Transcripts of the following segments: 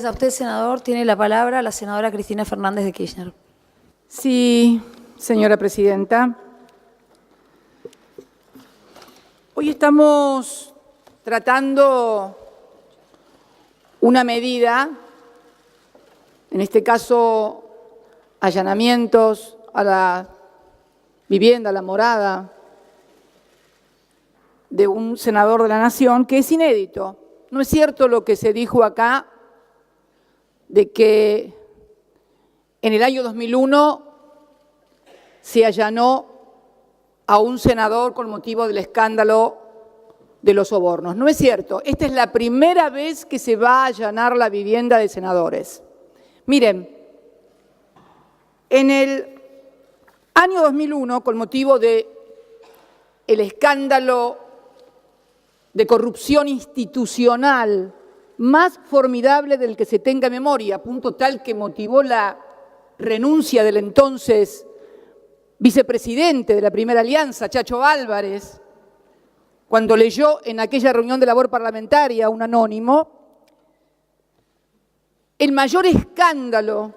a usted, senador. Tiene la palabra la senadora Cristina Fernández de Kirchner. Sí, señora presidenta. Hoy estamos tratando una medida, en este caso allanamientos a la vivienda, a la morada de un senador de la Nación, que es inédito. No es cierto lo que se dijo acá de que en el año 2001 se allanó a un senador con motivo del escándalo de los sobornos. No es cierto. Esta es la primera vez que se va a allanar la vivienda de senadores. Miren, en el año 2001, con motivo del escándalo de corrupción institucional más formidable del que se tenga memoria, a punto tal que motivó la renuncia del entonces vicepresidente de la Primera Alianza, Chacho Álvarez, cuando leyó en aquella reunión de labor parlamentaria un anónimo, el mayor escándalo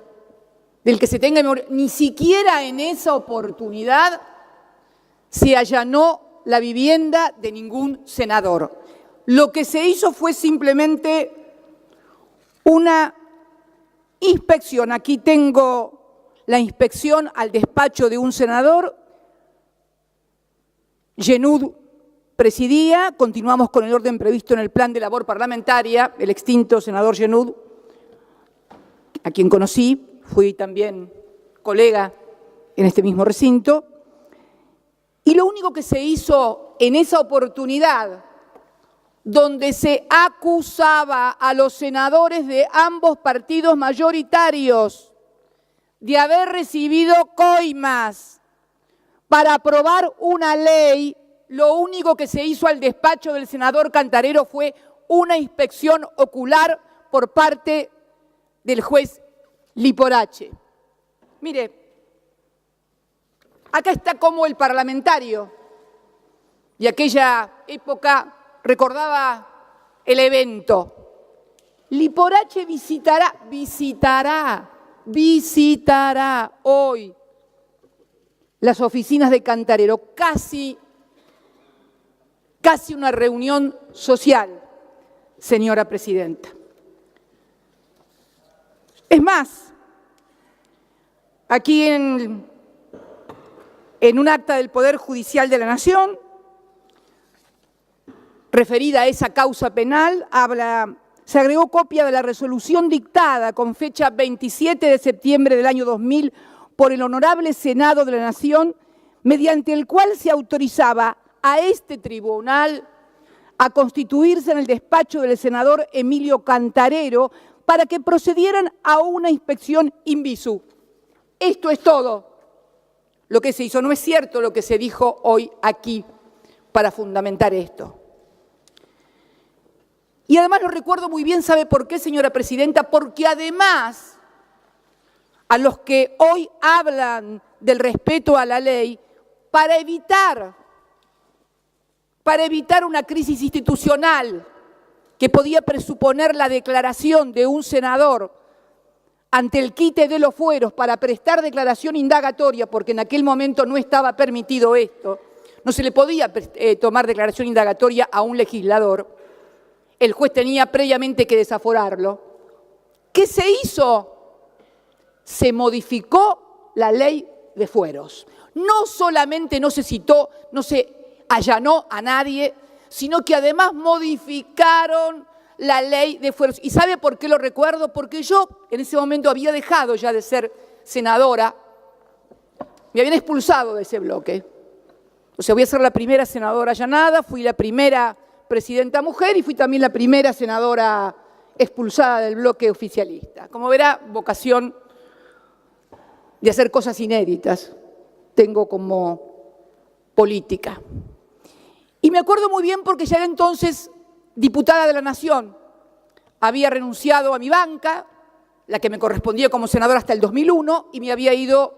del que se tenga memoria, ni siquiera en esa oportunidad se allanó la vivienda de ningún senador. Lo que se hizo fue simplemente una inspección. Aquí tengo la inspección al despacho de un senador. Genud presidía, continuamos con el orden previsto en el plan de labor parlamentaria, el extinto senador Genud, a quien conocí, fui también colega en este mismo recinto. Y lo único que se hizo en esa oportunidad, donde se acusaba a los senadores de ambos partidos mayoritarios de haber recibido coimas para aprobar una ley, lo único que se hizo al despacho del senador Cantarero fue una inspección ocular por parte del juez Liporache. Mire, acá está como el parlamentario, y aquella época recordaba el evento. Liporache visitará hoy las oficinas de Cantarero, casi una reunión social, señora presidenta. Es más, aquí en un acta del Poder Judicial de la Nación, referida a esa causa penal, se agregó copia de la resolución dictada con fecha 27 de septiembre del año 2000 por el Honorable Senado de la Nación, mediante el cual se autorizaba a este tribunal a constituirse en el despacho del senador Emilio Cantarero para que procedieran a una inspección in visu. Esto es todo lo que se hizo. No es cierto lo que se dijo hoy aquí para fundamentar esto. Y además lo recuerdo muy bien, ¿sabe por qué, señora presidenta? Porque además a los que hoy hablan del respeto a la ley, para evitar una crisis institucional que podía presuponer la declaración de un senador ante el quite de los fueros para prestar declaración indagatoria, porque en aquel momento no estaba permitido esto, no se le podía tomar declaración indagatoria a un legislador, el juez tenía previamente que desaforarlo. ¿Qué se hizo? Se modificó la ley de fueros. No solamente no se citó, no se allanó a nadie, sino que además modificaron la ley de fueros. ¿Y sabe por qué lo recuerdo? Porque yo en ese momento había dejado ya de ser senadora, me habían expulsado de ese bloque. O sea, voy a ser la primera senadora allanada, fui la primera presidenta mujer y fui también la primera senadora expulsada del bloque oficialista. Como verá, vocación de hacer cosas inéditas tengo como política. Y me acuerdo muy bien porque ya era entonces diputada de la Nación. Había renunciado a mi banca, la que me correspondía como senadora hasta el 2001, y me había ido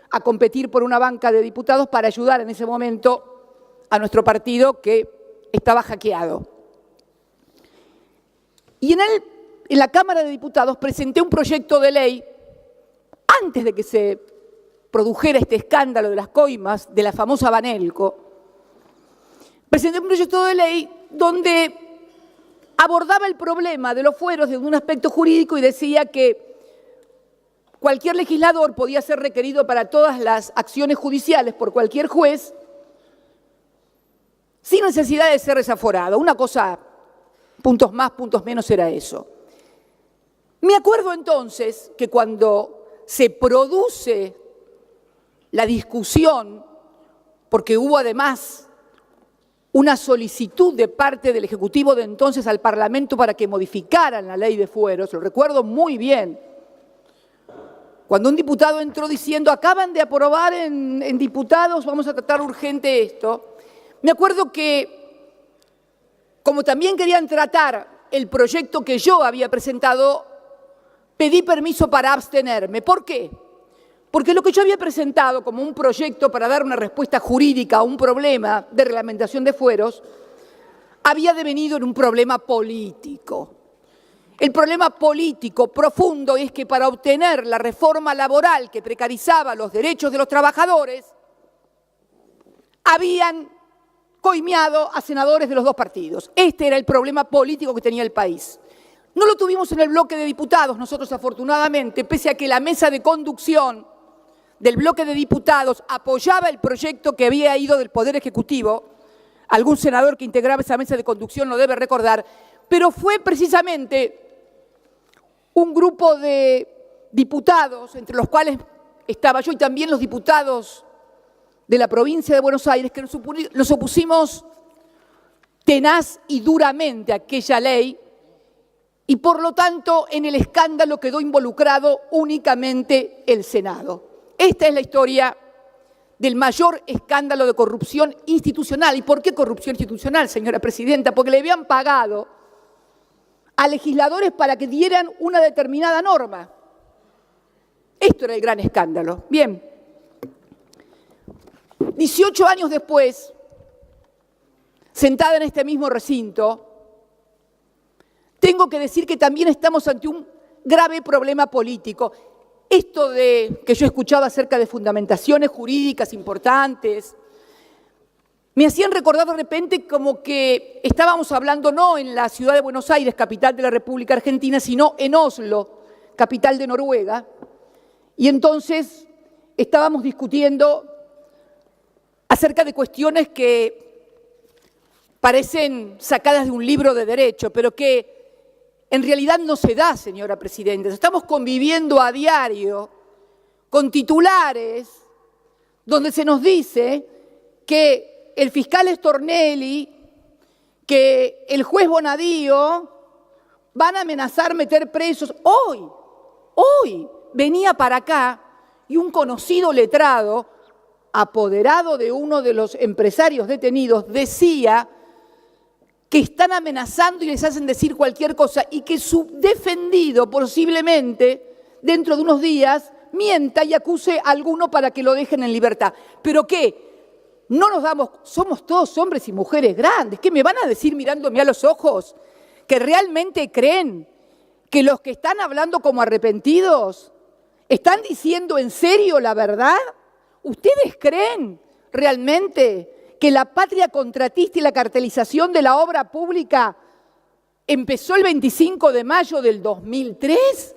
a competir por una banca de diputados para ayudar en ese momento a nuestro partido que estaba hackeado. Y en el en la Cámara de Diputados presenté un proyecto de ley antes de que se produjera este escándalo de las coimas, de la famosa Banelco. Presenté un proyecto de ley donde abordaba el problema de los fueros desde un aspecto jurídico y decía que cualquier legislador podía ser requerido para todas las acciones judiciales por cualquier juez sin necesidad de ser desaforado. Una cosa, puntos más, puntos menos, era eso. Me acuerdo entonces que cuando se produce la discusión, porque hubo además una solicitud de parte del Ejecutivo de entonces al Parlamento para que modificaran la ley de fueros, lo recuerdo muy bien, cuando un diputado entró diciendo, acaban de aprobar en diputados, vamos a tratar urgente esto, me acuerdo que, como también querían tratar el proyecto que yo había presentado, pedí permiso para abstenerme. ¿Por qué? Porque lo que yo había presentado como un proyecto para dar una respuesta jurídica a un problema de reglamentación de fueros, había devenido en un problema político. El problema político profundo es que para obtener la reforma laboral que precarizaba los derechos de los trabajadores, habían coimeado a senadores de los dos partidos. Este era el problema político que tenía el país. No lo tuvimos en el bloque de diputados, nosotros afortunadamente, pese a que la mesa de conducción del bloque de diputados apoyaba el proyecto que había ido del Poder Ejecutivo, algún senador que integraba esa mesa de conducción lo debe recordar, pero fue precisamente un grupo de diputados, entre los cuales estaba yo y también los diputados de la provincia de Buenos Aires, que nos opusimos tenaz y duramente a aquella ley y por lo tanto en el escándalo quedó involucrado únicamente el Senado. Esta es la historia del mayor escándalo de corrupción institucional. ¿Y por qué corrupción institucional, señora presidenta? Porque le habían pagado a legisladores para que dieran una determinada norma. Esto era el gran escándalo. Bien, 18 años después, sentada en este mismo recinto, tengo que decir que también estamos ante un grave problema político. Esto de que yo escuchaba acerca de fundamentaciones jurídicas importantes, me hacían recordar de repente como que estábamos hablando no en la ciudad de Buenos Aires, capital de la República Argentina, sino en Oslo, capital de Noruega. Y entonces estábamos discutiendo acerca de cuestiones que parecen sacadas de un libro de derecho, pero que en realidad no se da, señora presidenta. Estamos conviviendo a diario con titulares donde se nos dice que el fiscal Stornelli, que el juez Bonadío van a amenazar meter presos. Hoy venía para acá y un conocido letrado, apoderado de uno de los empresarios detenidos, decía que están amenazando y les hacen decir cualquier cosa y que su defendido posiblemente dentro de unos días mienta y acuse a alguno para que lo dejen en libertad. ¿Pero qué? No nos damos, somos todos hombres y mujeres grandes. ¿Qué me van a decir mirándome a los ojos? ¿Que realmente creen que los que están hablando como arrepentidos están diciendo en serio la verdad? ¿Ustedes creen realmente que la patria contratista y la cartelización de la obra pública empezó el 25 de mayo del 2003?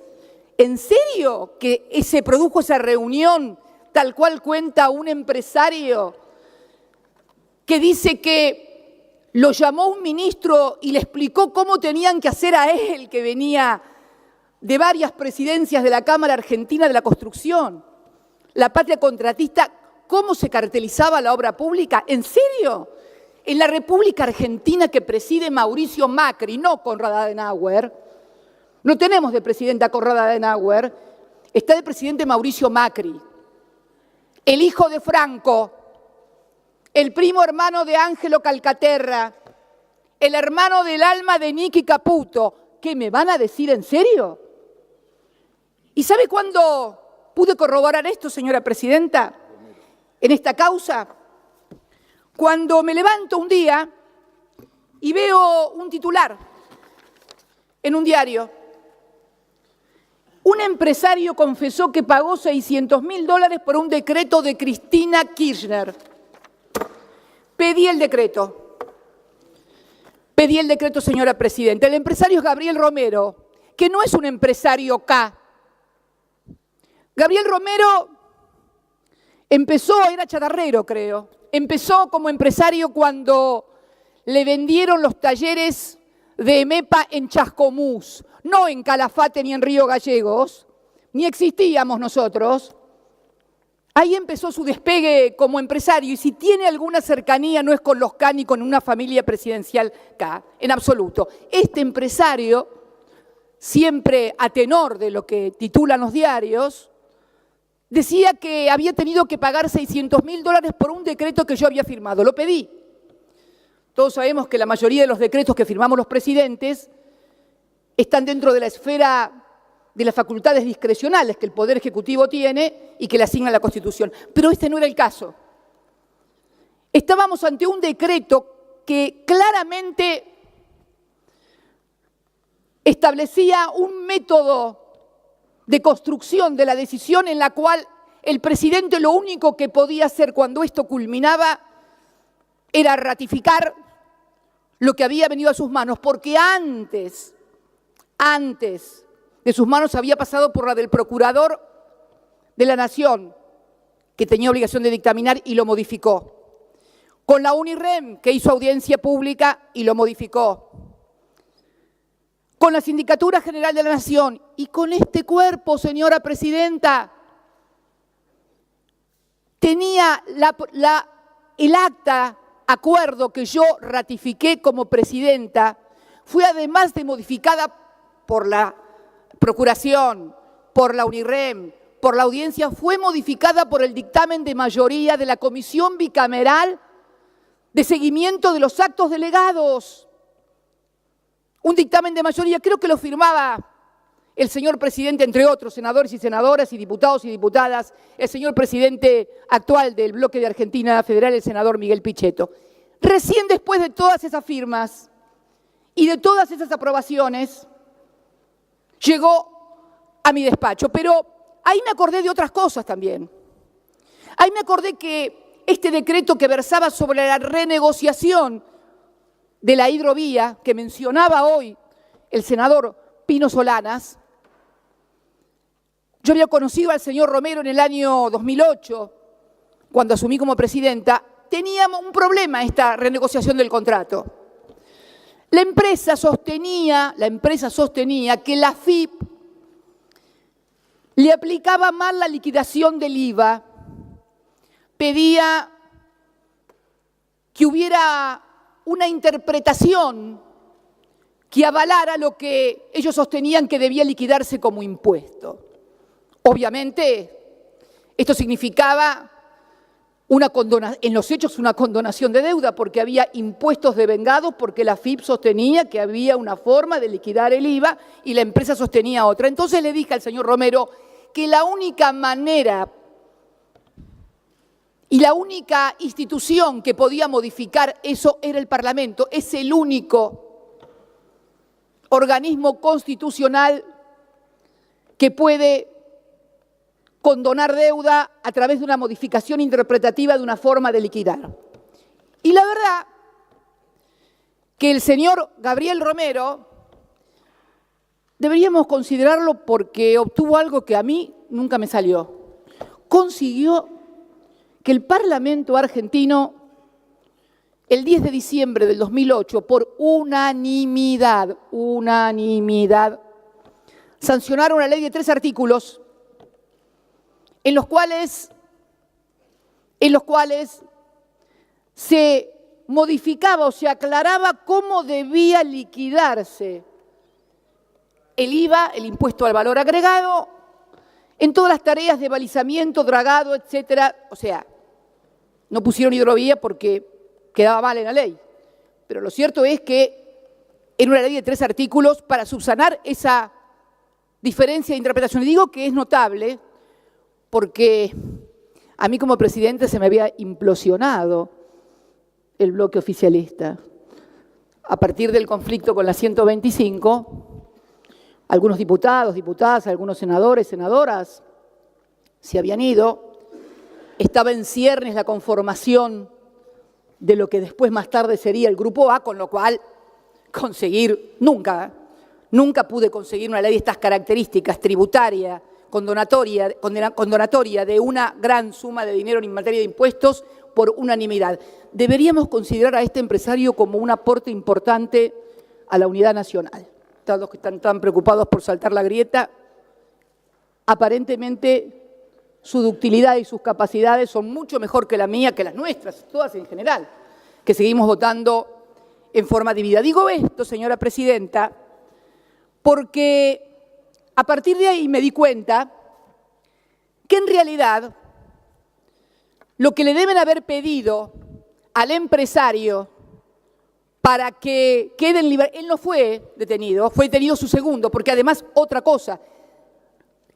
¿En serio que se produjo esa reunión tal cual cuenta un empresario que dice que lo llamó un ministro y le explicó cómo tenían que hacer a él, que venía de varias presidencias de la Cámara Argentina de la Construcción? La patria contratista, ¿cómo se cartelizaba la obra pública? ¿En serio? En la República Argentina que preside Mauricio Macri, no Konrad Adenauer, no tenemos de presidenta a Konrad Adenauer, está de presidente Mauricio Macri, el hijo de Franco, el primo hermano de Ángelo Calcaterra, el hermano del alma de Nicky Caputo. ¿Qué me van a decir en serio? ¿Y sabe cuándo pude corroborar esto, señora presidenta, en esta causa? Cuando me levanto un día y veo un titular en un diario Un empresario confesó que pagó $600.000 por un decreto de Cristina Kirchner. Pedí el decreto, señora Presidenta. El empresario es Gabriel Romero, que no es un empresario K. Gabriel Romero era chatarrero, creo. Empezó como empresario cuando le vendieron los talleres de EMEPA en Chascomús, no en Calafate ni en Río Gallegos, ni existíamos nosotros. Ahí empezó su despegue como empresario, y si tiene alguna cercanía no es con los K ni con una familia presidencial K, en absoluto. Este empresario, siempre a tenor de lo que titulan los diarios, decía que había tenido que pagar $600.000 por un decreto que yo había firmado. Lo pedí. Todos sabemos que la mayoría de los decretos que firmamos los presidentes están dentro de la esfera de las facultades discrecionales que el Poder Ejecutivo tiene y que le asigna la Constitución. Pero este no era el caso. Estábamos ante un decreto que claramente establecía un método de construcción de la decisión en la cual el presidente lo único que podía hacer cuando esto culminaba era ratificar lo que había venido a sus manos, porque antes de sus manos había pasado por la del Procurador de la Nación, que tenía obligación de dictaminar y lo modificó. Con la UNIREM, que hizo audiencia pública y lo modificó. Con la Sindicatura General de la Nación y con este cuerpo, señora Presidenta, tenía el acta, acuerdo que yo ratifiqué como presidenta, fue además de modificada por la Procuración, por la UNIREM, por la audiencia, fue modificada por el dictamen de mayoría de la Comisión Bicameral de Seguimiento de los Actos Delegados. Un dictamen de mayoría, creo que lo firmaba el señor presidente, entre otros, senadores y senadoras y diputados y diputadas, el señor presidente actual del bloque de Argentina Federal, el senador Miguel Pichetto. Recién después de todas esas firmas y de todas esas aprobaciones, llegó a mi despacho. Pero ahí me acordé de otras cosas también. Ahí me acordé que este decreto que versaba sobre la renegociación de la hidrovía, que mencionaba hoy el senador Pino Solanas, yo había conocido al señor Romero en el año 2008, cuando asumí como presidenta. Teníamos un problema esta renegociación del contrato. La empresa sostenía que la AFIP le aplicaba mal la liquidación del IVA, pedía que hubiera una interpretación que avalara lo que ellos sostenían que debía liquidarse como impuesto. Obviamente, esto significaba en los hechos una condonación de deuda, porque había impuestos devengados, porque la AFIP sostenía que había una forma de liquidar el IVA y la empresa sostenía otra. Entonces le dije al señor Romero que la única manera y la única institución que podía modificar eso era el Parlamento. Es el único organismo constitucional que puede condonar deuda a través de una modificación interpretativa de una forma de liquidar. Y la verdad que el señor Gabriel Romero deberíamos considerarlo porque obtuvo algo que a mí nunca me salió. Consiguió que el Parlamento argentino, el 10 de diciembre del 2008, por unanimidad, sancionara una ley de 3 artículos en los cuales se modificaba o se aclaraba cómo debía liquidarse el IVA, el impuesto al valor agregado, en todas las tareas de balizamiento, dragado, etcétera. O sea, no pusieron hidrovía porque quedaba mal en la ley. Pero lo cierto es que en una ley de 3 artículos, para subsanar esa diferencia de interpretación, y digo que es notable porque a mí como presidente se me había implosionado el bloque oficialista. A partir del conflicto con la 125, algunos diputados, diputadas, algunos senadores, senadoras se habían ido. Estaba en ciernes la conformación de lo que después más tarde sería el Grupo A, con lo cual nunca pude conseguir una ley de estas características, tributaria, condonatoria de una gran suma de dinero en materia de impuestos por unanimidad. Deberíamos considerar a este empresario como un aporte importante a la unidad nacional. Todos los que están tan preocupados por saltar la grieta, aparentemente su ductilidad y sus capacidades son mucho mejor que la mía, que las nuestras, todas en general, que seguimos votando en forma dividida. Digo esto, señora presidenta, porque a partir de ahí me di cuenta que en realidad lo que le deben haber pedido al empresario para que quede en libertad, él no fue detenido su segundo, porque además otra cosa,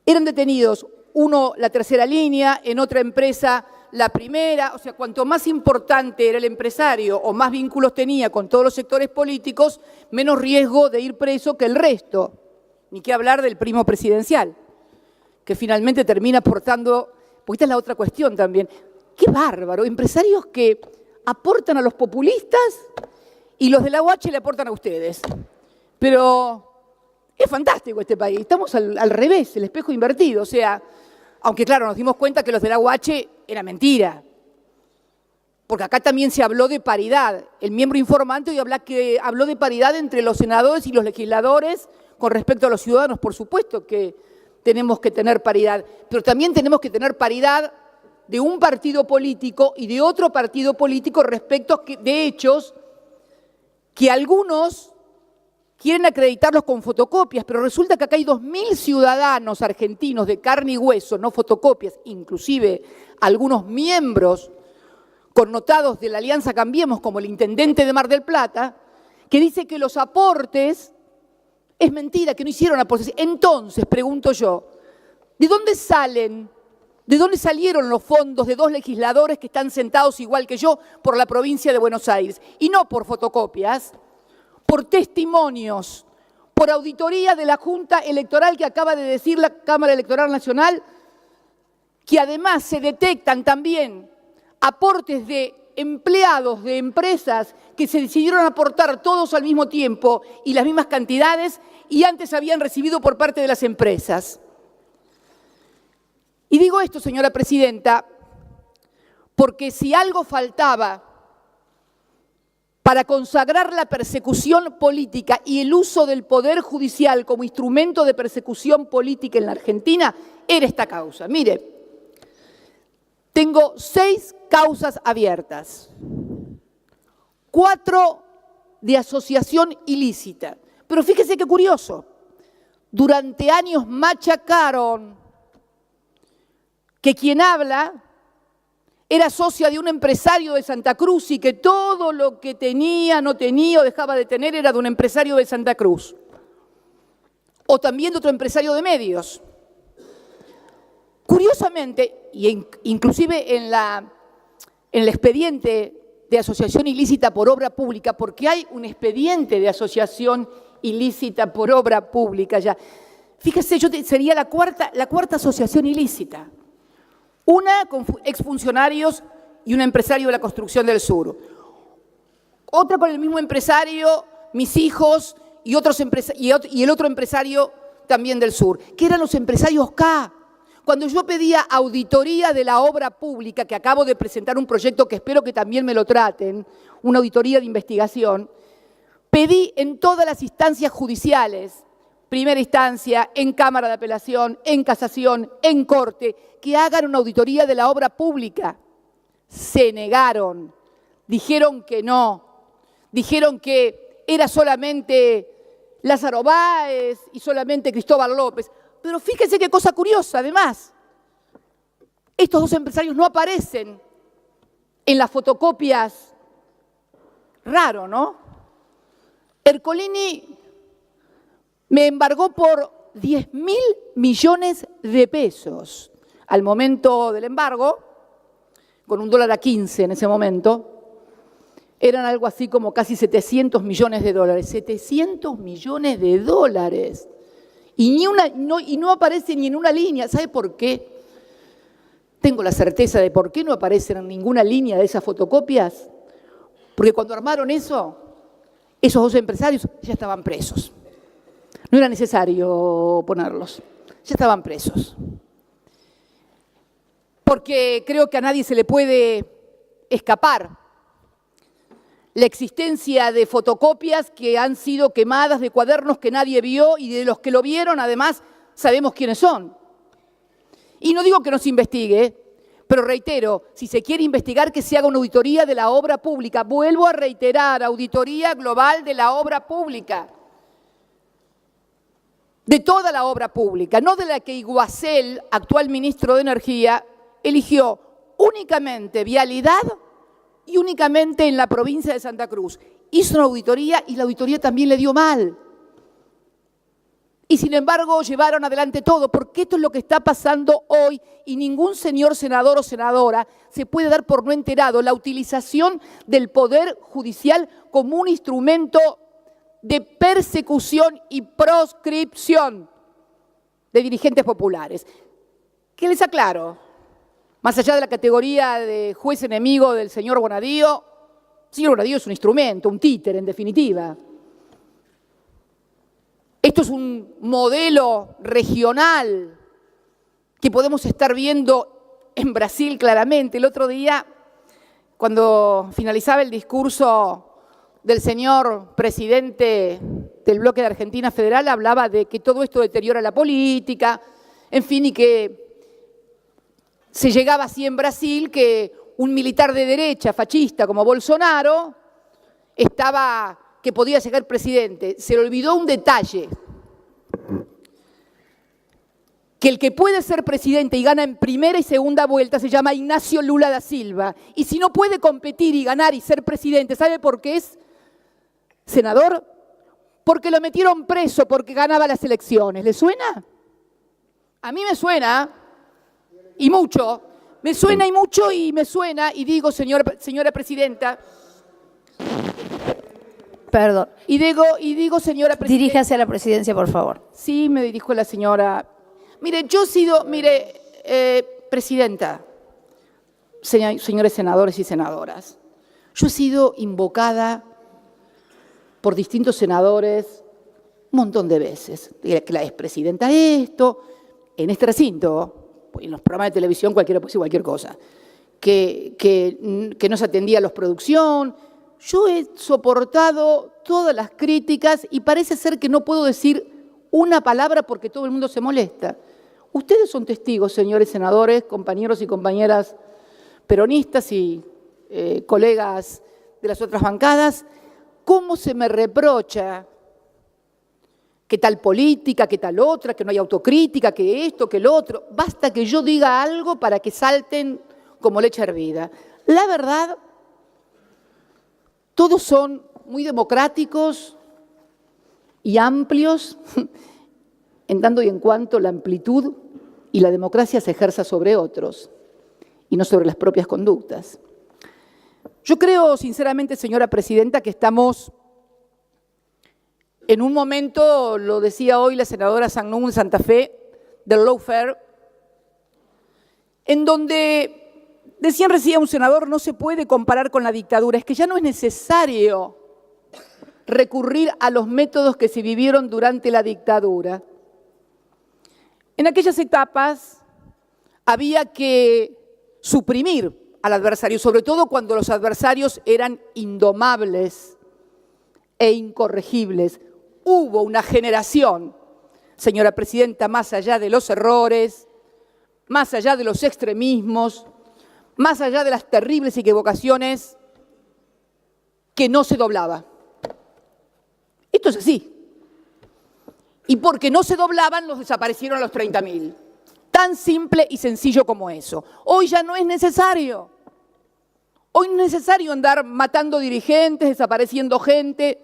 eran detenidos uno la tercera línea, en otra empresa la primera, o sea, cuanto más importante era el empresario o más vínculos tenía con todos los sectores políticos, menos riesgo de ir preso que el resto. Ni qué hablar del primo presidencial, que finalmente termina aportando, porque esta es la otra cuestión también. ¡Qué bárbaro! Empresarios que aportan a los populistas y los de la UH le aportan a ustedes. Pero es fantástico este país, estamos al revés, el espejo invertido, o sea, aunque claro, nos dimos cuenta que los de la UH era mentira, porque acá también se habló de paridad. El miembro informante hoy habló de paridad entre los senadores y los legisladores con respecto a los ciudadanos. Por supuesto que tenemos que tener paridad, pero también tenemos que tener paridad de un partido político y de otro partido político respecto de hechos que algunos quieren acreditarlos con fotocopias, pero resulta que acá hay 2.000 ciudadanos argentinos de carne y hueso, no fotocopias, inclusive algunos miembros connotados de la Alianza Cambiemos, como el intendente de Mar del Plata, que dice que los aportes es mentira, que no hicieron aportes. Entonces, pregunto yo, ¿de dónde salen? ¿De dónde salieron los fondos de 2 legisladores que están sentados igual que yo por la provincia de Buenos Aires? Y no por fotocopias, por testimonios, por auditoría de la Junta Electoral que acaba de decir la Cámara Electoral Nacional, que además se detectan también aportes de empleados de empresas que se decidieron aportar todos al mismo tiempo y las mismas cantidades y antes habían recibido por parte de las empresas. Y digo esto, señora presidenta, porque si algo faltaba para consagrar la persecución política y el uso del Poder Judicial como instrumento de persecución política en la Argentina, era esta causa. Mire, tengo 6 causas abiertas, 4 de asociación ilícita. Pero fíjese qué curioso, durante años machacaron que quien habla era socia de un empresario de Santa Cruz y que todo lo que tenía, no tenía o dejaba de tener era de un empresario de Santa Cruz. O también de otro empresario de medios. Curiosamente, y inclusive en el expediente de asociación ilícita por obra pública, porque hay un expediente de asociación ilícita por obra pública ya. Fíjese, sería la cuarta asociación ilícita. Una con exfuncionarios y un empresario de la construcción del sur. Otra con el mismo empresario, mis hijos y el otro empresario también del sur, que eran los empresarios K. Cuando yo pedía auditoría de la obra pública, que acabo de presentar un proyecto que espero que también me lo traten, una auditoría de investigación, pedí en todas las instancias judiciales, primera instancia, en Cámara de Apelación, en Casación, en Corte, que hagan una auditoría de la obra pública. Se negaron, dijeron que no, dijeron que era solamente Lázaro Báez y solamente Cristóbal López. Pero fíjense qué cosa curiosa, además, estos 2 empresarios no aparecen en las fotocopias. Raro, ¿no? Ercolini me embargó por 10.000 millones de pesos al momento del embargo, con $1.15 en ese momento, eran algo así como casi $700 millones. $700 millones. Y no aparece ni en una línea. ¿Sabe por qué? Tengo la certeza de por qué no aparecen en ninguna línea de esas fotocopias. Porque cuando armaron eso, esos dos empresarios ya estaban presos. No era necesario ponerlos, ya estaban presos. Porque creo que a nadie se le puede escapar la existencia de fotocopias que han sido quemadas, de cuadernos que nadie vio y de los que lo vieron, además, sabemos quiénes son. Y no digo que no se investigue, pero reitero, si se quiere investigar, que se haga una auditoría de la obra pública. Vuelvo a reiterar, auditoría global de la obra pública. De toda la obra pública, no de la que Iguacel, actual ministro de Energía, eligió únicamente vialidad y únicamente en la provincia de Santa Cruz. Hizo una auditoría y la auditoría también le dio mal. Y sin embargo llevaron adelante todo, porque esto es lo que está pasando hoy y ningún señor senador o senadora se puede dar por no enterado. La utilización del Poder Judicial como un instrumento de persecución y proscripción de dirigentes populares. ¿Qué les aclaro? Más allá de la categoría de juez enemigo del señor Bonadío, el señor Bonadío es un instrumento, un títere en definitiva. Esto es un modelo regional que podemos estar viendo en Brasil claramente. El otro día, cuando finalizaba el discurso del señor presidente del bloque de Argentina Federal, hablaba de que todo esto deteriora la política, en fin, y que se llegaba así en Brasil que un militar de derecha, fascista como Bolsonaro, que podía llegar presidente. Se le olvidó un detalle, que el que puede ser presidente y gana en primera y segunda vuelta se llama Ignacio Lula da Silva. Y si no puede competir y ganar y ser presidente, ¿sabe por qué es senador? Porque lo metieron preso porque ganaba las elecciones. ¿Le suena? A mí me suena, y mucho. Me suena y mucho y me suena, y digo, señora presidenta. Perdón. Y digo, señora presidenta. Diríjase a la presidencia, por favor. Sí, me dirijo a la señora. Mire, presidenta, señores senadores y senadoras, yo he sido invocada por distintos senadores un montón de veces. Que la expresidenta esto, en este recinto, en los programas de televisión cualquiera puede decir cualquier cosa, que no se atendía a la producción. Yo he soportado todas las críticas y parece ser que no puedo decir una palabra porque todo el mundo se molesta. Ustedes son testigos, señores senadores, compañeros y compañeras peronistas y colegas de las otras bancadas, cómo se me reprocha que tal política, que tal otra, que no hay autocrítica, que esto, que lo otro. Basta que yo diga algo para que salten como leche hervida. La verdad, todos son muy democráticos y amplios, en tanto y en cuanto la amplitud y la democracia se ejerza sobre otros y no sobre las propias conductas. Yo creo, sinceramente, señora presidenta, que estamos en un momento, lo decía hoy la senadora Sagnún de Santa Fe, del lawfare, en donde, decían recién un senador, no se puede comparar con la dictadura. Es que ya no es necesario recurrir a los métodos que se vivieron durante la dictadura. En aquellas etapas había que suprimir al adversario, sobre todo cuando los adversarios eran indomables e incorregibles. Hubo una generación, señora presidenta, más allá de los errores, más allá de los extremismos, más allá de las terribles equivocaciones, que no se doblaba. Esto es así. Y porque no se doblaban, los desaparecieron a los 30.000. Tan simple y sencillo como eso. Hoy ya no es necesario. Hoy no es necesario andar matando dirigentes, desapareciendo gente,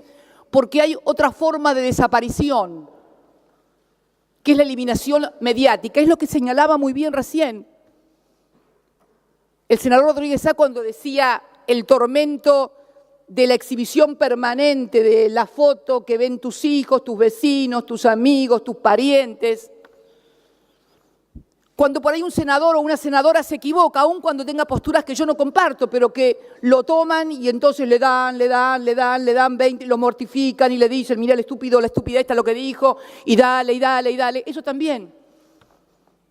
porque hay otra forma de desaparición, que es la eliminación mediática. Es lo que señalaba muy bien recién el senador Rodríguez Sá cuando decía el tormento de la exhibición permanente de la foto que ven tus hijos, tus vecinos, tus amigos, tus parientes. Cuando por ahí un senador o una senadora se equivoca, aun cuando tenga posturas que yo no comparto, pero que lo toman y entonces le dan 20, lo mortifican y le dicen, mira el estúpido, la estúpida esta lo que dijo, y dale. Eso también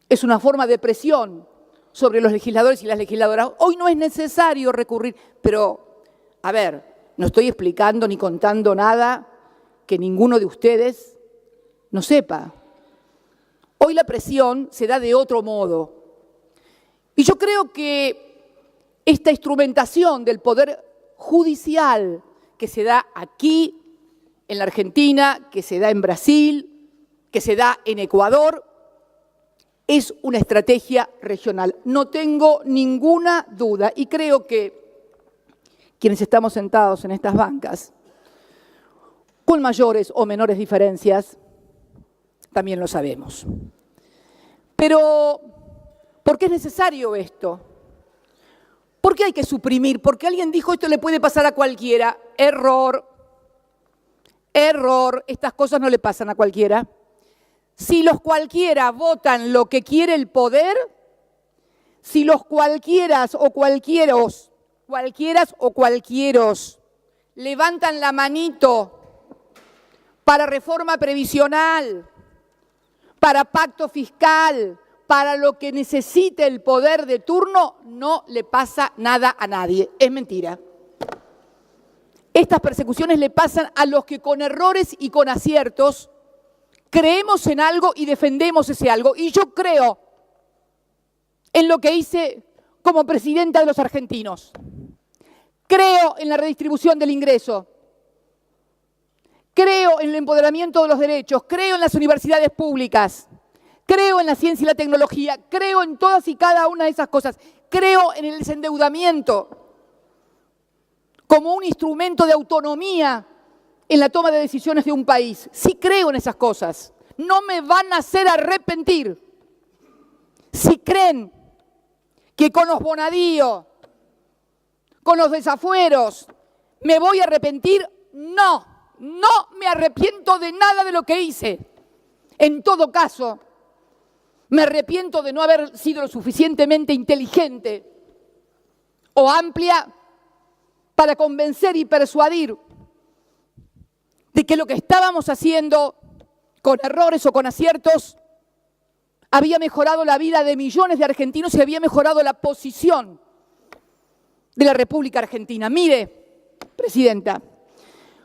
es una forma de presión sobre los legisladores y las legisladoras. Hoy no es necesario recurrir, pero, a ver, no estoy explicando ni contando nada que ninguno de ustedes no sepa. Hoy la presión se da de otro modo. Y yo creo que esta instrumentación del poder judicial que se da aquí, en la Argentina, que se da en Brasil, que se da en Ecuador, es una estrategia regional. No tengo ninguna duda y creo que quienes estamos sentados en estas bancas, con mayores o menores diferencias, también lo sabemos. Pero, ¿por qué es necesario esto? ¿Por qué hay que suprimir? Porque alguien dijo esto le puede pasar a cualquiera. Error. Estas cosas no le pasan a cualquiera. Si los cualquiera votan lo que quiere el poder, si los cualquieras o cualquieros levantan la manito para reforma previsional, para pacto fiscal, para lo que necesite el poder de turno, no le pasa nada a nadie. Es mentira. Estas persecuciones le pasan a los que con errores y con aciertos creemos en algo y defendemos ese algo. Y yo creo en lo que hice como presidenta de los argentinos. Creo en la redistribución del ingreso. Creo en el empoderamiento de los derechos. Creo en las universidades públicas. Creo en la ciencia y la tecnología. Creo en todas y cada una de esas cosas. Creo en el desendeudamiento como un instrumento de autonomía en la toma de decisiones de un país. Sí creo en esas cosas. No me van a hacer arrepentir. Si creen que con los bonadíos, con los desafueros, me voy a arrepentir, no me arrepiento de nada de lo que hice. En todo caso, me arrepiento de no haber sido lo suficientemente inteligente o amplia para convencer y persuadir de que lo que estábamos haciendo, con errores o con aciertos, había mejorado la vida de millones de argentinos y había mejorado la posición de la República Argentina. Mire, Presidenta,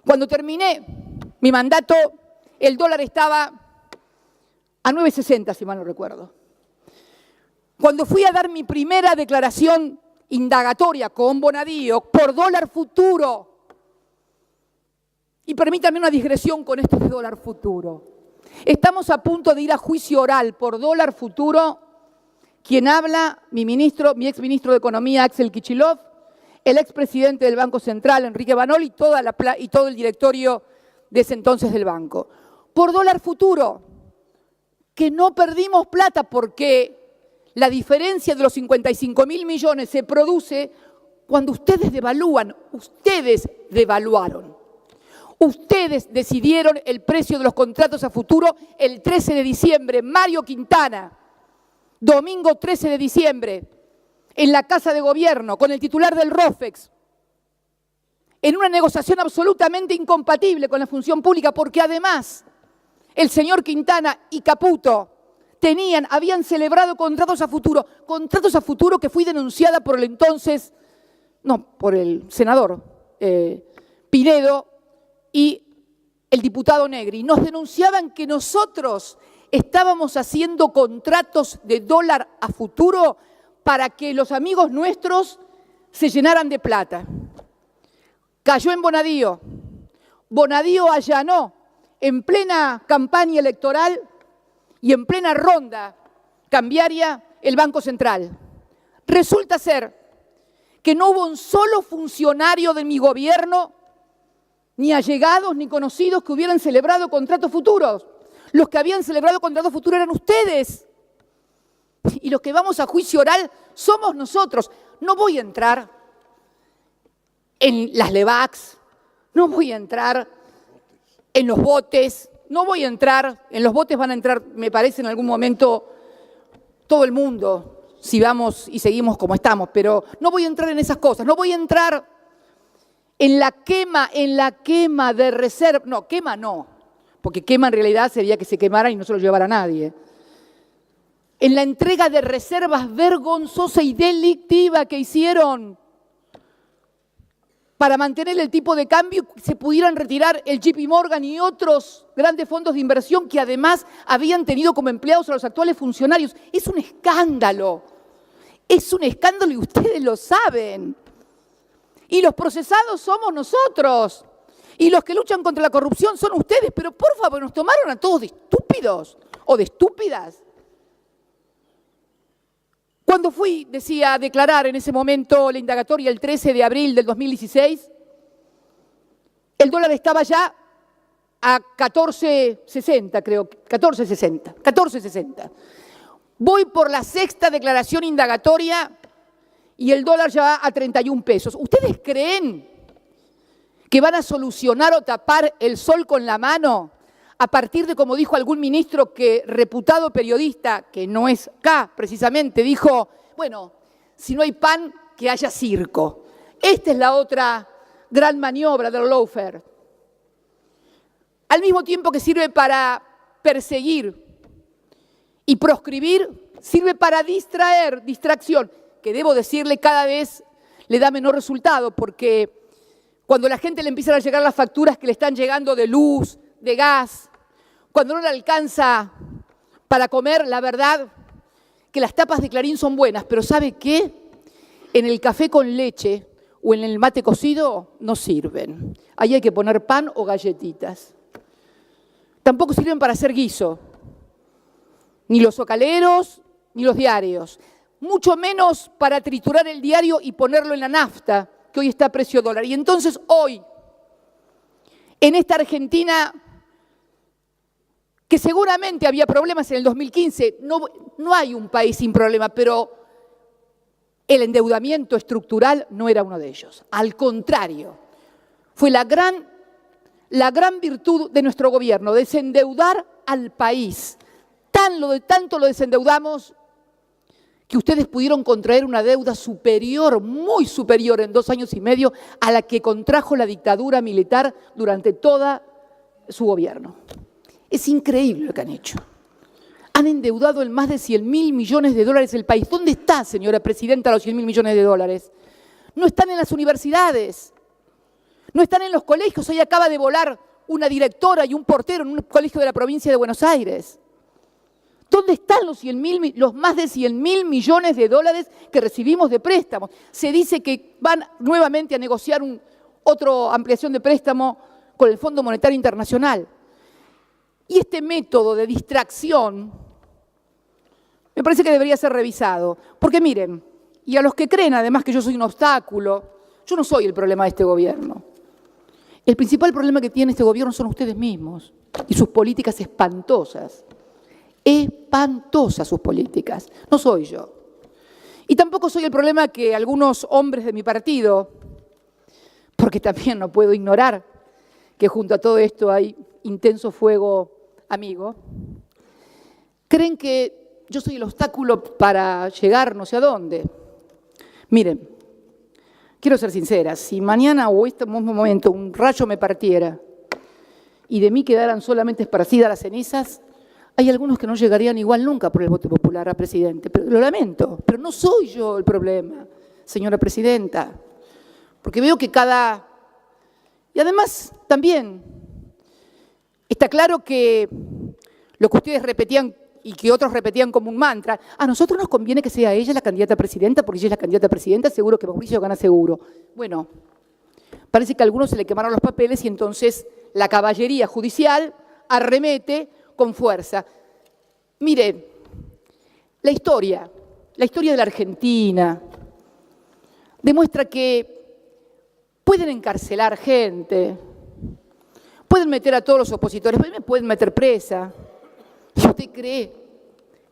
cuando terminé mi mandato, el dólar estaba a 9.60, si mal no recuerdo. Cuando fui a dar mi primera declaración indagatoria con Bonadío por dólar futuro, y permítanme una digresión con esto de dólar futuro. Estamos a punto de ir a juicio oral por dólar futuro. Quien habla, mi exministro de Economía, Axel Kicillof, el expresidente del Banco Central, Enrique Banol, y todo el directorio de ese entonces del banco. Por dólar futuro, que no perdimos plata porque la diferencia de los 55.000 millones se produce cuando ustedes devalúan. Ustedes devaluaron. Ustedes decidieron el precio de los contratos a futuro el 13 de diciembre. Mario Quintana, domingo 13 de diciembre, en la Casa de Gobierno, con el titular del ROFEX, en una negociación absolutamente incompatible con la función pública, porque además el señor Quintana y Caputo habían celebrado contratos a futuro que fui denunciada por por el senador Pinedo y el diputado Negri. Nos denunciaban que nosotros estábamos haciendo contratos de dólar a futuro para que los amigos nuestros se llenaran de plata. Cayó en Bonadío. Bonadío allanó en plena campaña electoral y en plena ronda cambiaria el Banco Central. Resulta ser que no hubo un solo funcionario de mi gobierno, ni allegados ni conocidos, que hubieran celebrado contratos futuros. Los que habían celebrado contratos futuros eran ustedes. Y los que vamos a juicio oral somos nosotros. No voy a entrar en las Levax, no voy a entrar en los botes, no voy a entrar, en los botes van a entrar, me parece, en algún momento todo el mundo, si vamos y seguimos como estamos, pero no voy a entrar en esas cosas, no voy a entrar en la quema de reserva, no, quema no, porque quema en realidad sería que se quemara y no se lo llevara a nadie. En la entrega de reservas vergonzosa y delictiva que hicieron para mantener el tipo de cambio, se pudieran retirar el JP Morgan y otros grandes fondos de inversión que además habían tenido como empleados a los actuales funcionarios. Es un escándalo y ustedes lo saben. Y los procesados somos nosotros. Y los que luchan contra la corrupción son ustedes. Pero por favor, nos tomaron a todos de estúpidos o de estúpidas. Cuando fui, decía, a declarar en ese momento la indagatoria el 13 de abril del 2016, el dólar estaba ya a 14.60, creo, 14.60. Voy por la sexta declaración indagatoria y el dólar ya va a 31 pesos. ¿Ustedes creen que van a solucionar o tapar el sol con la mano a partir de, como dijo algún ministro que reputado periodista, que no es acá precisamente, dijo, bueno, si no hay pan, que haya circo? Esta es la otra gran maniobra del lawfare. Al mismo tiempo que sirve para perseguir y proscribir, sirve para distracción, que debo decirle cada vez le da menor resultado, porque cuando la gente le empiezan a llegar las facturas que le están llegando de luz, de gas, cuando no le alcanza para comer, la verdad que las tapas de Clarín son buenas, pero ¿sabe qué? En el café con leche o en el mate cocido no sirven. Ahí hay que poner pan o galletitas. Tampoco sirven para hacer guiso, ni los zocaleros, ni los diarios. Mucho menos para triturar el diario y ponerlo en la nafta, que hoy está a precio dólar. Y entonces hoy, en esta Argentina, que seguramente había problemas en el 2015, no hay un país sin problema, pero el endeudamiento estructural no era uno de ellos. Al contrario, fue la gran virtud de nuestro gobierno, desendeudar al país. Tanto lo desendeudamos que ustedes pudieron contraer una deuda superior, muy superior en 2 años y medio a la que contrajo la dictadura militar durante toda su gobierno. Es increíble lo que han hecho. Han endeudado en más de 100.000 millones de dólares el país. ¿Dónde está, señora presidenta, los 100.000 millones de dólares? No están en las universidades, no están en los colegios. Hoy acaba de volar una directora y un portero en un colegio de la provincia de Buenos Aires. ¿Dónde están los más de 100.000 millones de dólares que recibimos de préstamos? Se dice que van nuevamente a negociar otra ampliación de préstamo con el Fondo Monetario Internacional. Y este método de distracción me parece que debería ser revisado. Porque miren, y a los que creen además que yo soy un obstáculo, yo no soy el problema de este gobierno. El principal problema que tiene este gobierno son ustedes mismos y sus políticas espantosas. Espantosas sus políticas, no soy yo. Y tampoco soy el problema que algunos hombres de mi partido, porque también no puedo ignorar que junto a todo esto hay intenso fuego amigo, creen que yo soy el obstáculo para llegar no sé a dónde. Miren, quiero ser sincera, si mañana o este mismo momento un rayo me partiera y de mí quedaran solamente esparcidas las cenizas, hay algunos que no llegarían igual nunca por el voto popular a presidente. Pero lo lamento, pero no soy yo el problema, señora presidenta. Porque veo que y además también está claro que lo que ustedes repetían y que otros repetían como un mantra, a nosotros nos conviene que sea ella la candidata a presidenta, porque ella es la candidata a presidenta, seguro que Mauricio gana seguro. Bueno, parece que a algunos se le quemaron los papeles y entonces la caballería judicial arremete con fuerza. Mire, la historia de la Argentina demuestra que pueden encarcelar gente, pueden meter a todos los opositores, me pueden meter presa. ¿Y usted cree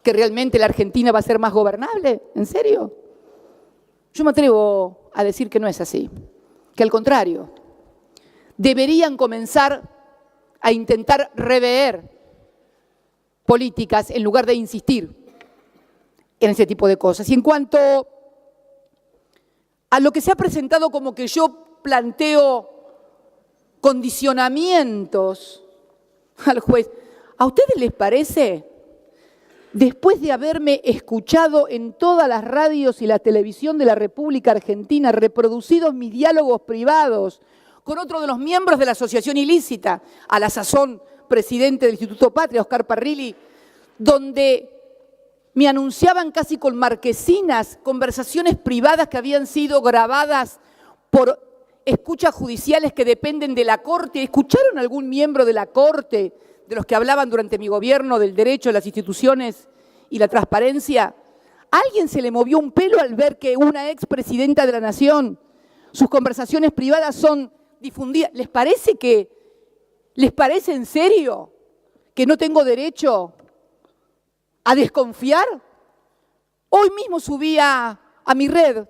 que realmente la Argentina va a ser más gobernable? ¿En serio? Yo me atrevo a decir que no es así. que al contrario, deberían comenzar a intentar rever políticas en lugar de insistir en ese tipo de cosas. Y en cuanto a lo que se ha presentado como que yo planteo condicionamientos al juez, ¿a ustedes les parece, después de haberme escuchado en todas las radios y la televisión de la República Argentina, reproducidos mis diálogos privados con otro de los miembros de la asociación ilícita, a la sazón presidente del Instituto Patria, Oscar Parrilli, donde me anunciaban casi con marquesinas conversaciones privadas que habían sido grabadas por escuchas judiciales que dependen de la Corte? ¿Escucharon algún miembro de la Corte, de los que hablaban durante mi gobierno del derecho, las instituciones y la transparencia? ¿A alguien se le movió un pelo al ver que una expresidenta de la Nación, sus conversaciones privadas son difundidas? ¿Les parece en serio que no tengo derecho a desconfiar? Hoy mismo subí a mi red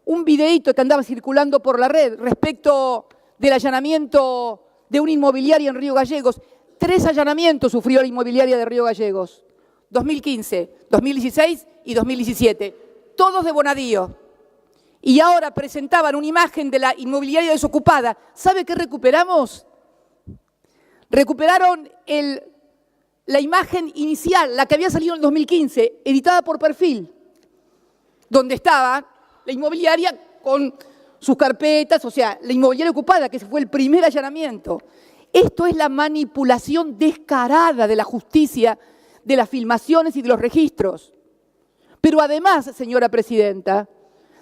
un videíto que andaba circulando por la red respecto del allanamiento de una inmobiliaria en Río Gallegos. 3 allanamientos sufrió la inmobiliaria de Río Gallegos, 2015, 2016 y 2017, todos de Bonadío. Y ahora presentaban una imagen de la inmobiliaria desocupada. ¿Sabe qué recuperamos? Recuperaron la imagen inicial, la que había salido en el 2015, editada por Perfil, donde estaba la inmobiliaria con sus carpetas, o sea, la inmobiliaria ocupada, que fue el primer allanamiento. Esto es la manipulación descarada de la justicia, de las filmaciones y de los registros. Pero además, señora presidenta,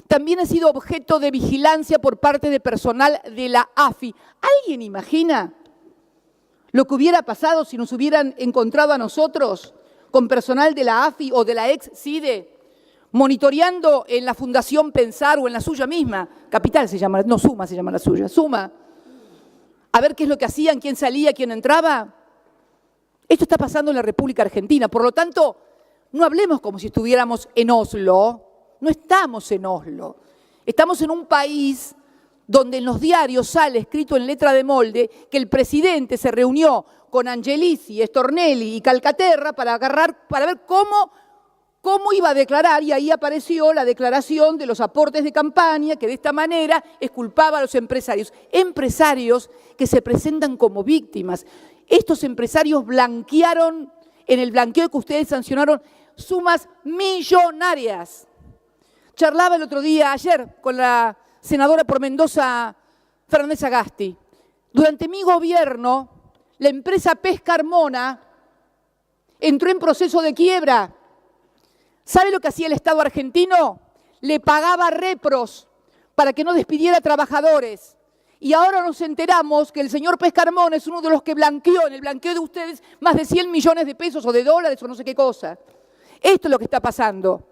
también ha sido objeto de vigilancia por parte de personal de la AFI. ¿Alguien imagina lo que hubiera pasado si nos hubieran encontrado a nosotros con personal de la AFI o de la ex-CIDE monitoreando en la Fundación Pensar o en la suya misma? Capital se llama, no, Suma se llama la suya, Suma. A ver qué es lo que hacían, quién salía, quién entraba. Esto está pasando en la República Argentina. Por lo tanto, no hablemos como si estuviéramos en Oslo. No estamos en Oslo. Estamos en un país donde en los diarios sale escrito en letra de molde que el presidente se reunió con Angelici, Stornelli y Calcaterra para ver cómo iba a declarar, y ahí apareció la declaración de los aportes de campaña, que de esta manera exculpaba a los empresarios. Empresarios que se presentan como víctimas. Estos empresarios blanquearon, en el blanqueo que ustedes sancionaron, sumas millonarias. Charlaba el otro día, ayer, con la senadora por Mendoza, Fernández Agasti. Durante mi gobierno, la empresa Pesca Carmona entró en proceso de quiebra. ¿Sabe lo que hacía el Estado argentino? Le pagaba repros para que no despidiera trabajadores. Y ahora nos enteramos que el señor Pesca Carmona es uno de los que blanqueó, en el blanqueo de ustedes, más de 100 millones de pesos o de dólares o no sé qué cosa. Esto es lo que está pasando.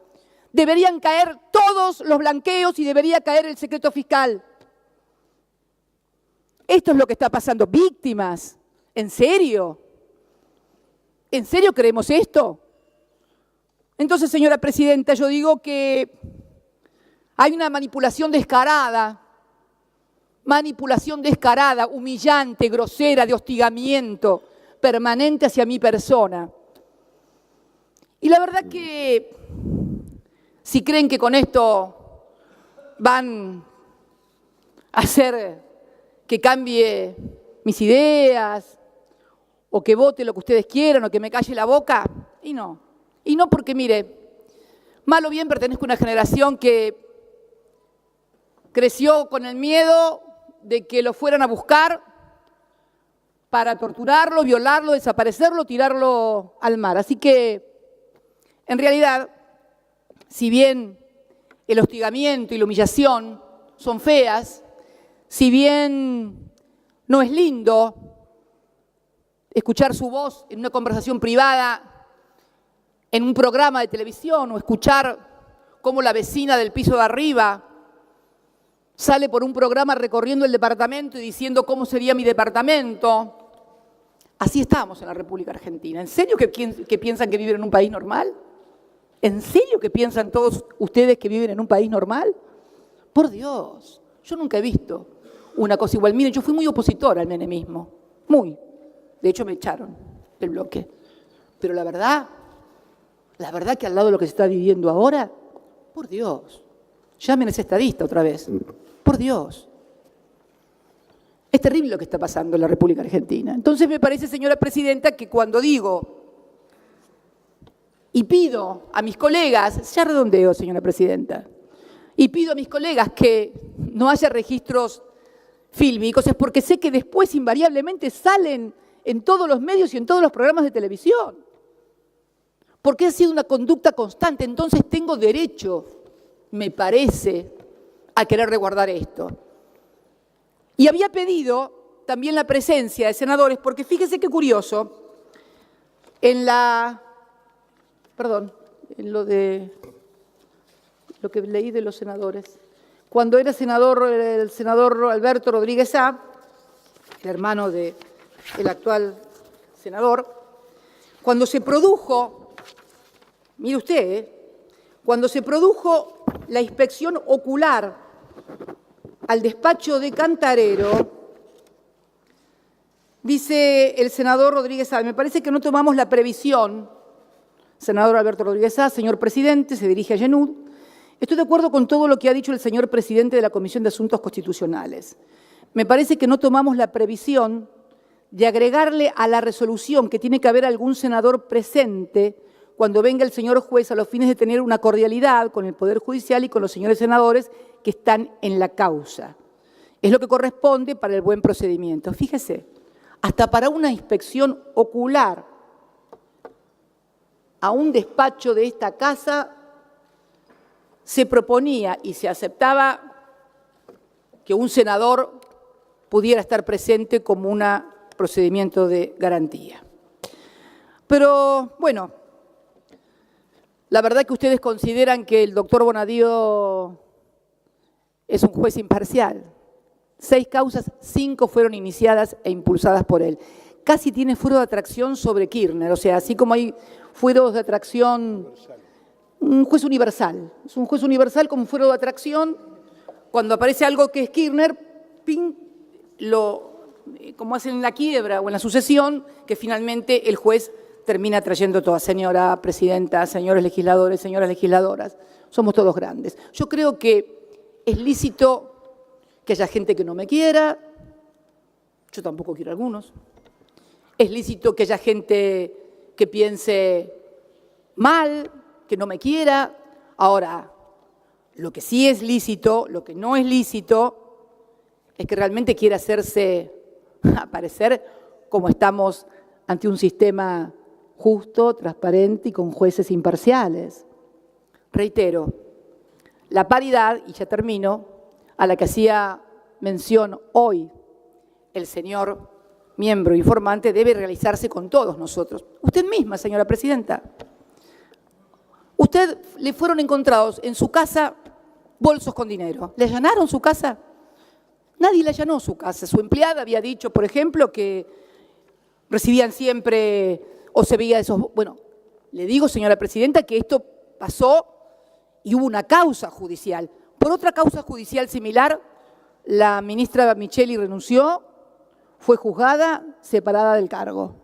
Deberían caer todos los blanqueos y debería caer el secreto fiscal. Esto es lo que está pasando. Víctimas. ¿En serio? ¿En serio creemos esto? Entonces, señora presidenta, yo digo que hay una manipulación descarada, humillante, grosera, de hostigamiento permanente hacia mi persona. Y la verdad que si creen que con esto van a hacer que cambie mis ideas, o que vote lo que ustedes quieran, o que me calle la boca, y no. Y no porque, mire, mal o bien pertenezco a una generación que creció con el miedo de que lo fueran a buscar para torturarlo, violarlo, desaparecerlo, tirarlo al mar. Así que, en realidad, si bien el hostigamiento y la humillación son feas, si bien no es lindo escuchar su voz en una conversación privada, en un programa de televisión, o escuchar cómo la vecina del piso de arriba sale por un programa recorriendo el departamento y diciendo cómo sería mi departamento. Así estamos en la República Argentina. ¿En serio que piensan que viven en un país normal? ¿En serio que piensan todos ustedes que viven en un país normal? Por Dios, yo nunca he visto una cosa igual. Miren, yo fui muy opositora al menemismo, muy. De hecho, me echaron del bloque. Pero la verdad que al lado de lo que se está viviendo ahora, por Dios, llamen a ese estadista otra vez, por Dios. Es terrible lo que está pasando en la República Argentina. Entonces me parece, señora presidenta, que cuando digo y pido a mis colegas, ya redondeo, señora presidenta, y pido a mis colegas que no haya registros fílmicos, es porque sé que después invariablemente salen en todos los medios y en todos los programas de televisión. Porque ha sido una conducta constante, entonces tengo derecho, me parece, a querer resguardar esto. Y había pedido también la presencia de senadores, porque fíjese qué curioso, en lo que leí de los senadores. Cuando era senador, el senador Alberto Rodríguez Sá, el hermano del actual senador, cuando se produjo, mire usted, cuando se produjo la inspección ocular al despacho de Cantarero, dice el senador Rodríguez Sá, me parece que no tomamos la previsión, senador Alberto Rodríguez Sá, señor presidente, se dirige a Yenud, estoy de acuerdo con todo lo que ha dicho el señor presidente de la Comisión de Asuntos Constitucionales. Me parece que no tomamos la previsión de agregarle a la resolución que tiene que haber algún senador presente cuando venga el señor juez a los fines de tener una cordialidad con el Poder Judicial y con los señores senadores que están en la causa. Es lo que corresponde para el buen procedimiento. Fíjese, hasta para una inspección ocular a un despacho de esta casa se proponía y se aceptaba que un senador pudiera estar presente como un procedimiento de garantía. Pero, bueno, la verdad que ustedes consideran que el doctor Bonadío es un juez imparcial. 6 causas, 5 fueron iniciadas e impulsadas por él. Casi tiene fuero de atracción sobre Kirchner, o sea, así como hay fueros de atracción, un juez universal. Es un juez universal con fuero de atracción. Cuando aparece algo que es Kirchner, ¡ping!, como hacen en la quiebra o en la sucesión, que finalmente el juez termina trayendo todo. Señora presidenta, señores legisladores, señoras legisladoras, somos todos grandes. Yo creo que es lícito que haya gente que no me quiera, yo tampoco quiero a algunos. Es lícito que haya gente que piense mal, que no me quiera. Ahora, lo que sí es lícito, lo que no es lícito, es que realmente quiera hacerse aparecer como estamos ante un sistema justo, transparente y con jueces imparciales. Reitero, la paridad, y ya termino, a la que hacía mención hoy el señor miembro informante, debe realizarse con todos nosotros. Usted misma, señora presidenta. Usted le fueron encontrados en su casa bolsos con dinero. ¿Le allanaron su casa? Nadie le allanó su casa. Su empleada había dicho, por ejemplo, que recibían siempre o se veía esos... Bueno, le digo, señora presidenta, que esto pasó y hubo una causa judicial. Por otra causa judicial similar, la ministra Micheli renunció, fue juzgada, separada del cargo.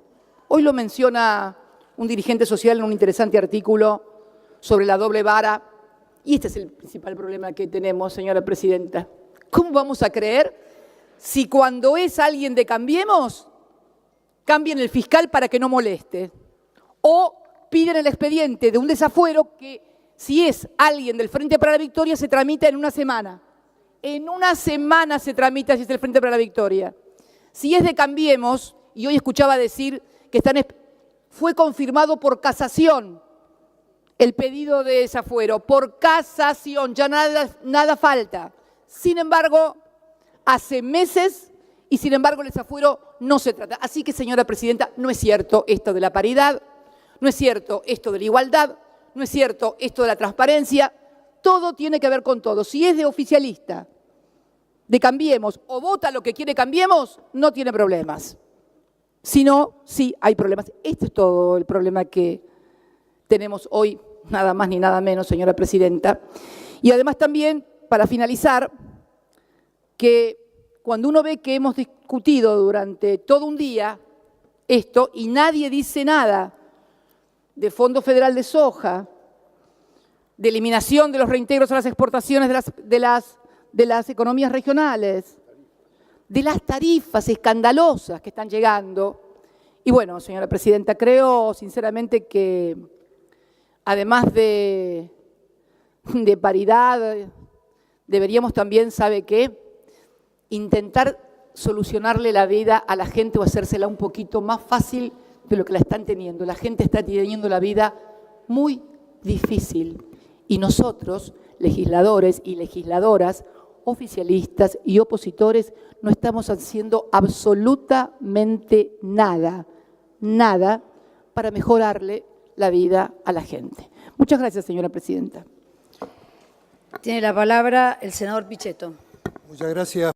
Hoy lo menciona un dirigente social en un interesante artículo sobre la doble vara. Y este es el principal problema que tenemos, señora presidenta. ¿Cómo vamos a creer si cuando es alguien de Cambiemos, cambien el fiscal para que no moleste? O piden el expediente de un desafuero que, si es alguien del Frente para la Victoria, se tramita en una semana. En una semana se tramita si es del Frente para la Victoria. Si es de Cambiemos, y hoy escuchaba decir que fue confirmado por casación el pedido de desafuero, por casación, ya nada falta. Sin embargo, hace meses y sin embargo el desafuero no se trata. Así que, señora presidenta, no es cierto esto de la paridad, no es cierto esto de la igualdad, no es cierto esto de la transparencia, todo tiene que ver con todo. Si es de oficialista, de Cambiemos o vota lo que quiere Cambiemos, no tiene problemas. Si no, sí hay problemas. Este es todo el problema que tenemos hoy, nada más ni nada menos, señora presidenta. Y además también, para finalizar, que cuando uno ve que hemos discutido durante todo un día esto y nadie dice nada de Fondo Federal de Soja, de eliminación de los reintegros a las exportaciones de las economías regionales, de las tarifas escandalosas que están llegando. Y bueno, señora presidenta, creo sinceramente que además de paridad, deberíamos también, ¿sabe qué?, intentar solucionarle la vida a la gente o hacérsela un poquito más fácil de lo que la están teniendo. La gente está teniendo la vida muy difícil y nosotros, legisladores y legisladoras, oficialistas y opositores, no estamos haciendo absolutamente nada para mejorarle la vida a la gente. Muchas gracias, señora presidenta. Tiene la palabra el senador Pichetto. Muchas gracias.